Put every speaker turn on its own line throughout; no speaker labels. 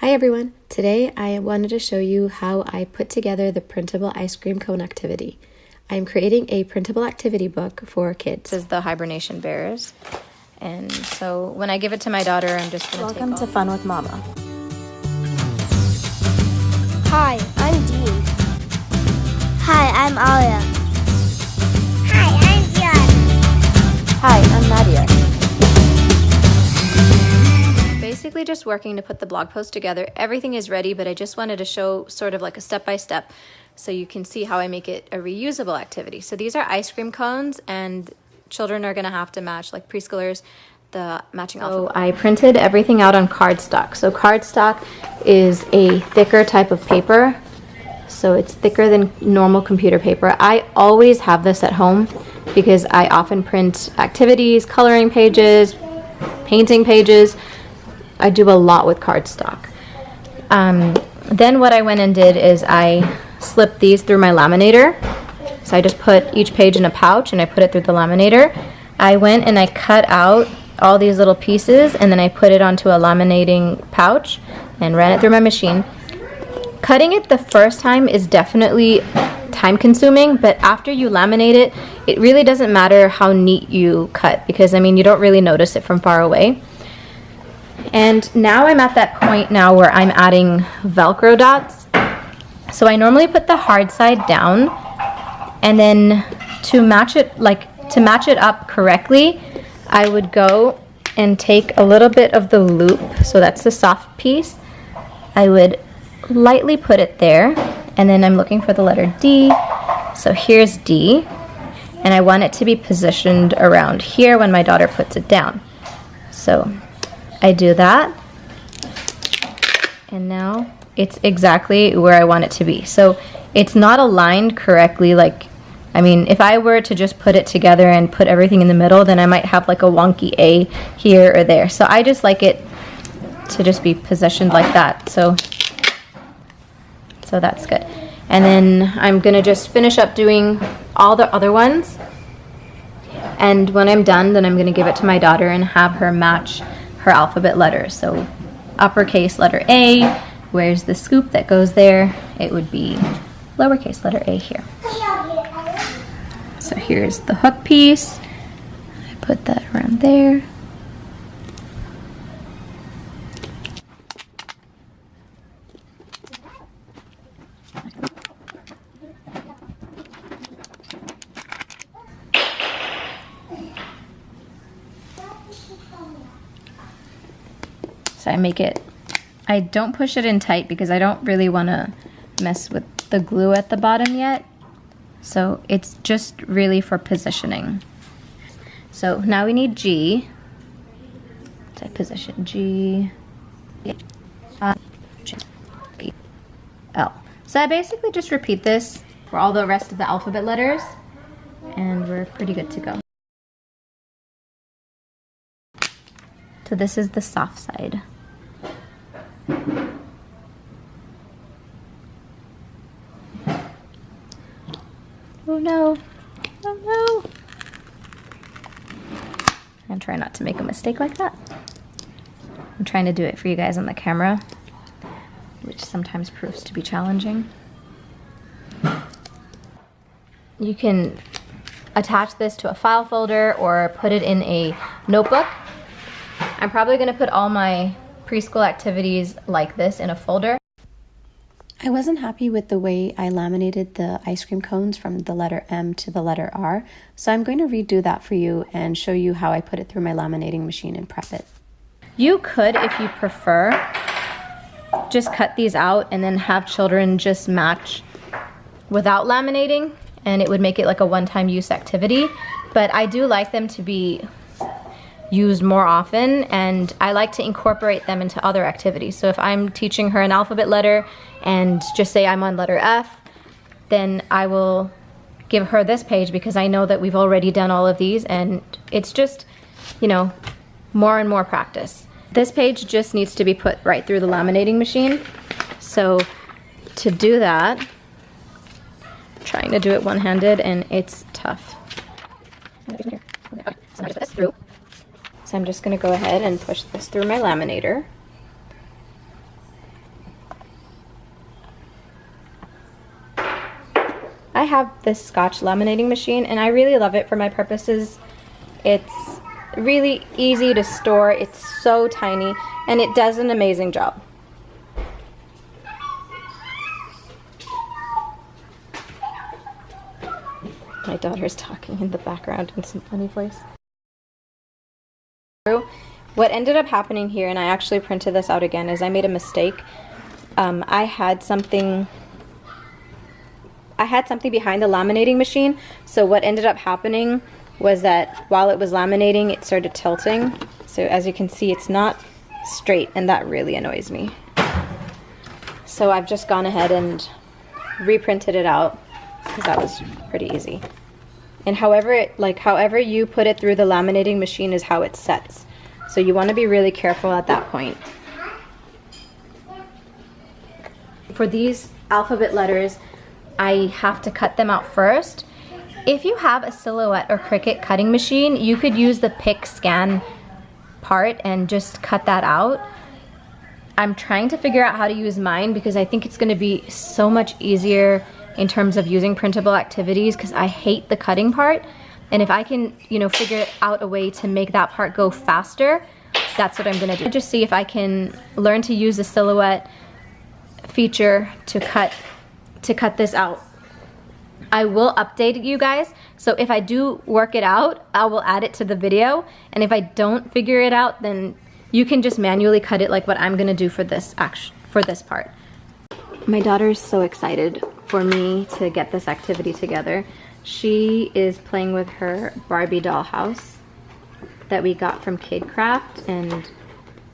Hi everyone! Today I wanted to show you how I put together the printable ice cream cone activity. I'm creating a printable activity book for kids.
This is the hibernation bears. And so when I give it to my daughter, I'm just going to take
Welcome to Fun with Mama.
Hi, I'm Dean. Hi, I'm Alia. Hi, I'm Gianna.
Hi, I'm Nadia.
Basically just working to put the blog post together. Everything is ready, but I just wanted to show sort of like a step-by-step so you can see how I make it a reusable activity. So these are ice cream cones and children are going to have to match, like preschoolers, the matching alphabet.
So I printed everything out on cardstock. So cardstock is a thicker type of paper. So it's thicker than normal computer paper. I always have this at home because I often print activities, coloring pages, painting pages. I do a lot with cardstock. Then what I went and did is I slipped these through my laminator. So I just put each page in a pouch and I put it through the laminator. I went and I cut out all these little pieces and then I put it onto a laminating pouch and ran it through my machine. Cutting it the first time is definitely time consuming, but after you laminate it, it really doesn't matter how neat you cut because I mean you don't really notice it from far away. And now I'm at that point now where I'm adding velcro dots. So I normally put the hard side down and then to match it up correctly, I would go and take a little bit of the loop, so that's the soft piece. I would lightly put it there and then I'm looking for the letter D. So here's D and I want it to be positioned around here when my daughter puts it down. So I do that and now it's exactly where I want it to be. So it's not aligned correctly. Like, I mean, if I were to just put it together and put everything in the middle, then I might have like a wonky A here or there. So I just like it to just be positioned like that. So that's good. And then I'm gonna just finish up doing all the other ones. And when I'm done, then I'm gonna give it to my daughter and have her match her alphabet letters. So uppercase letter A, where's the scoop that goes there? It would be lowercase letter A here. So here's the hook piece. I put that around there. So I don't push it in tight because I don't really want to mess with the glue at the bottom yet. So it's just really for positioning. So now we need G. So I position G, L. So I basically just repeat this for all the rest of the alphabet letters and we're pretty good to go. So this is the soft side. Oh no, oh no. And try not to make a mistake like that. I'm trying to do it for you guys on the camera, which sometimes proves to be challenging. You can attach this to a file folder or put it in a notebook. I'm probably going to put all my preschool activities like this in a folder. I wasn't happy with the way I laminated the ice cream cones from the letter M to the letter R, so I'm going to redo that for you and show you how I put it through my laminating machine and prep it. You could, if you prefer, just cut these out and then have children just match without laminating, and it would make it like a one-time use activity, but I do like them to be used more often and I like to incorporate them into other activities. So if I'm teaching her an alphabet letter and just say I'm on letter F, then I will give her this page because I know that we've already done all of these and it's just, you know, more and more practice. This page just needs to be put right through the laminating machine. So to do that, I'm trying to do it one-handed and it's tough. So I put this through. So I'm just going to go ahead and push this through my laminator.
I have this Scotch laminating machine and I really love it for my purposes. It's really easy to store, it's so tiny, and it does an amazing job. My daughter's talking in the background in some funny voice. What ended up happening here, and I actually printed this out again, is I made a mistake. I had something behind the laminating machine, so what ended up happening was that while it was laminating, it started tilting. So as you can see, it's not straight, and that really annoys me. So I've just gone ahead and reprinted it out, because that was pretty easy. And however you put it through the laminating machine is how it sets. So you want to be really careful at that point. For these alphabet letters, I have to cut them out first. If you have a Silhouette or Cricut cutting machine, you could use the pick scan part and just cut that out. I'm trying to figure out how to use mine because I think it's going to be so much easier in terms of using printable activities, because I hate the cutting part. And if I can, figure out a way to make that part go faster, that's what I'm going to do. Just see if I can learn to use the Silhouette feature to cut this out. I will update you guys, so if I do work it out, I will add it to the video, and if I don't figure it out, then you can just manually cut it like what I'm gonna do for this part. My daughter is so excited for me to get this activity together. She is playing with her Barbie dollhouse that we got from KidCraft, and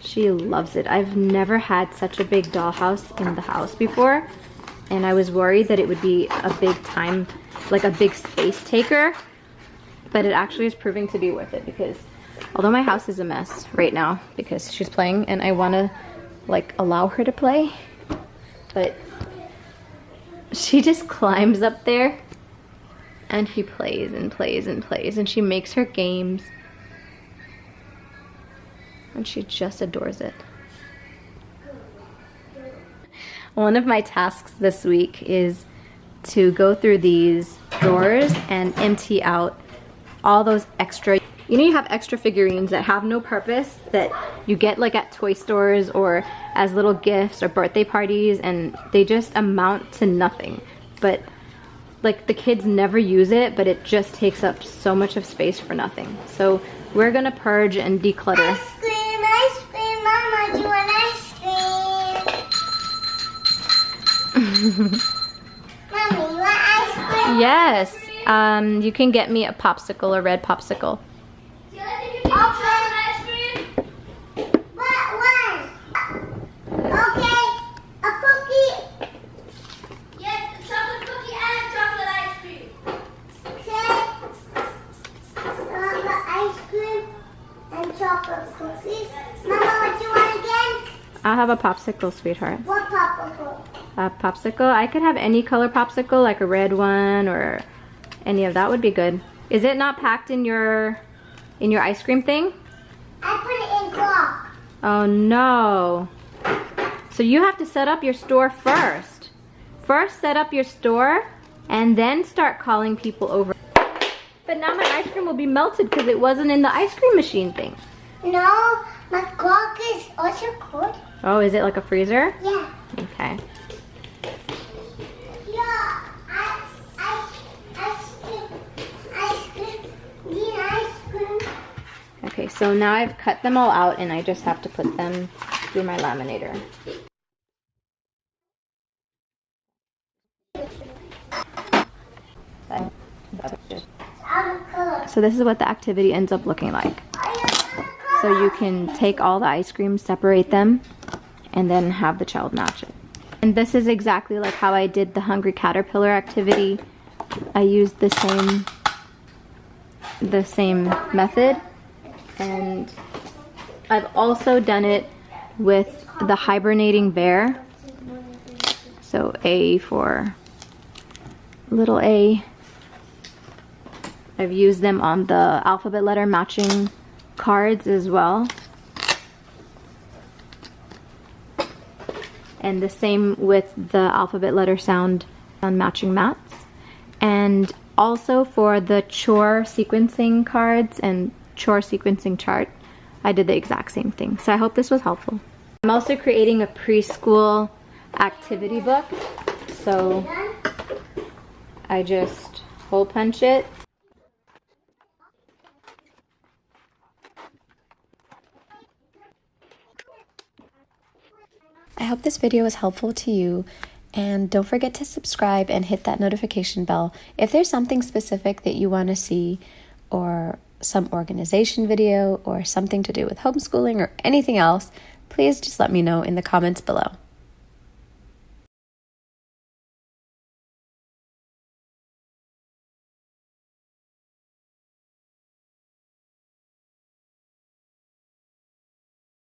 she loves it. I've never had such a big dollhouse in the house before, and I was worried that it would be a big space taker, but it actually is proving to be worth it, because although my house is a mess right now because she's playing and I want to allow her to play, but she just climbs up there and she plays and plays and plays, and she makes her games and she just adores it. One of my tasks this week is to go through these drawers and empty out all those extra, you have extra figurines that have no purpose that you get at toy stores or as little gifts or birthday parties, and they just amount to nothing. But the kids never use it, but it just takes up so much of space for nothing. So we're gonna purge and declutter.
Ice cream, Mama, do you want ice cream? Mommy, you want ice cream?
Yes, you can get me a popsicle, a red popsicle.
What one? Okay, a cookie. Yes, a chocolate cookie and chocolate ice cream. Okay. Ice cream and chocolate cookies. Mama, what do you want again?
I'll have a popsicle, sweetheart.
What popsicle?
A popsicle? I could have any color popsicle, like a red one or any of that would be good. Is it not packed in your ice cream thing?
I put it in clock.
Oh no. So you have to set up your store first. First set up your store and then start calling people over. But now my ice cream will be melted because it wasn't in the ice cream machine thing.
No, my clock is also cold.
Oh, is it like a freezer?
Yeah.
Okay.
Yeah, ice cream.
Okay, so now I've cut them all out and I just have to put them through my laminator. So this is what the activity ends up looking like. So you can take all the ice cream, separate them, and then have the child match it. And this is exactly like how I did the Hungry Caterpillar activity. I used the same method, and I've also done it with the Hibernating Bear. So A for little A. I've used them on the alphabet letter matching cards as well. And the same with the alphabet letter sound on matching mats.
And also for the chore sequencing cards and chore sequencing chart, I did the exact same thing. So I hope this was helpful. I'm also creating a preschool activity book. So I just hole punch it.
I hope this video was helpful to you, and don't forget to subscribe and hit that notification bell. If there's something specific that you want to see, or some organization video, or something to do with homeschooling or anything else, please just let me know in the comments below.